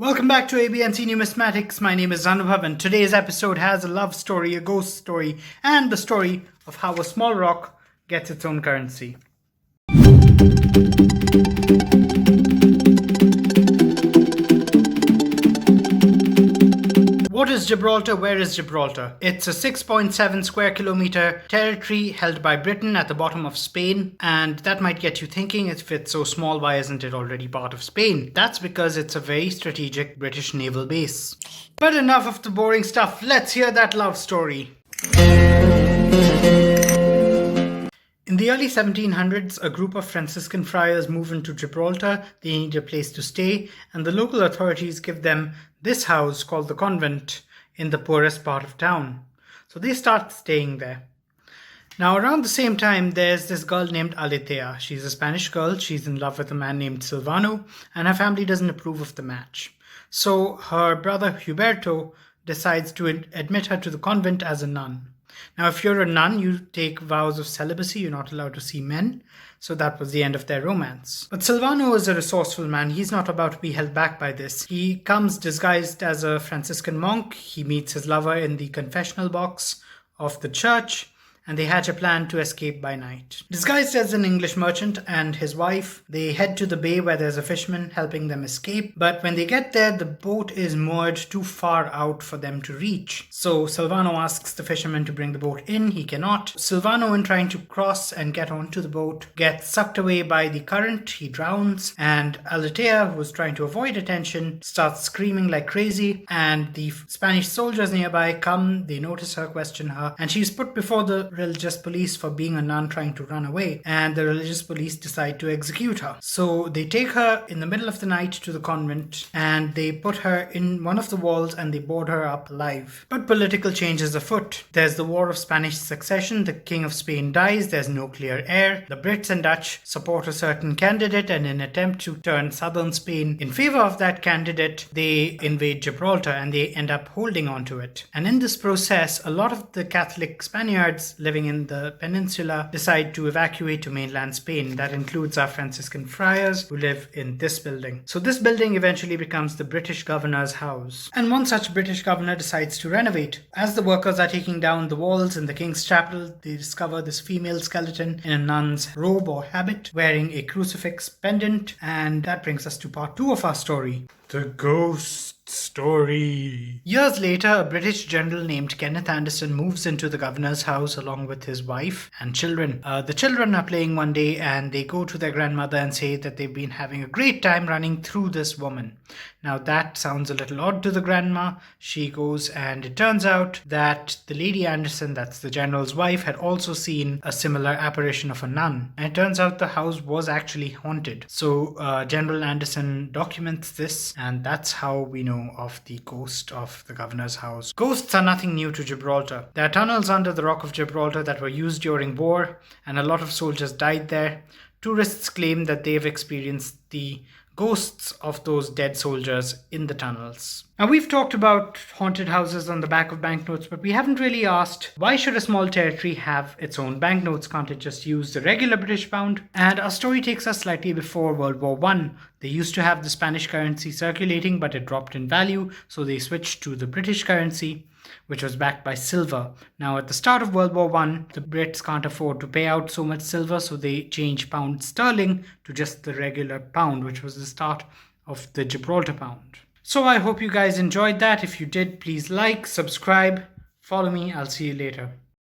Welcome back to ABNC Numismatics. My name is Anubhav, and today's episode has a love story, a ghost story, and the story of how a small rock gets its own currency. What is Gibraltar? Where is Gibraltar? It's a 6.7 square kilometer territory held by Britain at the bottom of Spain, and that might get you thinking, if it's so small, why isn't it already part of Spain? That's because it's a very strategic British naval base. But enough of the boring stuff, let's hear that love story. In the early 1700s, a group of Franciscan friars move into Gibraltar. They need a place to stay, and the local authorities give them this house called the convent in the poorest part of town. So they start staying there. Now, around the same time, there's this girl named Aletea. She's a Spanish girl. She's in love with a man named Silvano, and her family doesn't approve of the match. So her brother Huberto decides to admit her to the convent as a nun. Now, if you're a nun, you take vows of celibacy. You're not allowed to see men. So that was the end of their romance. But Silvano is a resourceful man. He's not about to be held back by this. He comes disguised as a Franciscan monk. He meets his lover in the confessional box of the church, and they hatch a plan to escape by night. Disguised as an English merchant and his wife, they head to the bay where there's a fisherman helping them escape. But when they get there, the boat is moored too far out for them to reach. So Silvano asks the fisherman to bring the boat in. He cannot. Silvano, in trying to cross and get onto the boat, gets sucked away by the current. He drowns, and Aletea, who's trying to avoid attention, starts screaming like crazy. And the Spanish soldiers nearby come. They notice her, question her, and she's put before the religious police for being a nun trying to run away, and the religious police decide to execute her. So they take her in the middle of the night to the convent, and they put her in one of the walls and they board her up alive. But political change is afoot. There's the War of Spanish Succession. The King of Spain dies. There's no clear heir. The Brits and Dutch support a certain candidate, and in an attempt to turn southern Spain in favor of that candidate, they invade Gibraltar and they end up holding on to it. And in this process, a lot of the Catholic Spaniards living in the peninsula decide to evacuate to mainland Spain. That includes our Franciscan friars who live in this building. So this building eventually becomes the British governor's house. And one such British governor decides to renovate. As the workers are taking down the walls in the King's Chapel, they discover this female skeleton in a nun's robe or habit, wearing a crucifix pendant. And that brings us to part 2 of our story. The ghost story. Years later, a British general named Kenneth Anderson moves into the governor's house along with his wife and children. The children are playing one day, and they go to their grandmother and say that they've been having a great time running through this woman. Now that sounds a little odd to the grandma. She goes, and it turns out that the Lady Anderson, that's the general's wife, had also seen a similar apparition of a nun. And it turns out the house was actually haunted. So General Anderson documents this, and that's how we know of the ghost of the governor's house. Ghosts are nothing new to Gibraltar. There are tunnels under the Rock of Gibraltar that were used during war, and a lot of soldiers died there. Tourists claim that they've experienced the ghosts of those dead soldiers in the tunnels. Now, we've talked about haunted houses on the back of banknotes, but we haven't really asked, why should a small territory have its own banknotes? Can't it just use the regular British pound? And our story takes us slightly before World War I. They used to have the Spanish currency circulating, but it dropped in value, so they switched to the British currency, which was backed by silver. Now, at the start of World War I, the Brits can't afford to pay out so much silver, so they changed pound sterling to just the regular pound, which was the start of the Gibraltar pound. So I hope you guys enjoyed that. If you did, please like, subscribe, follow me. I'll see you later.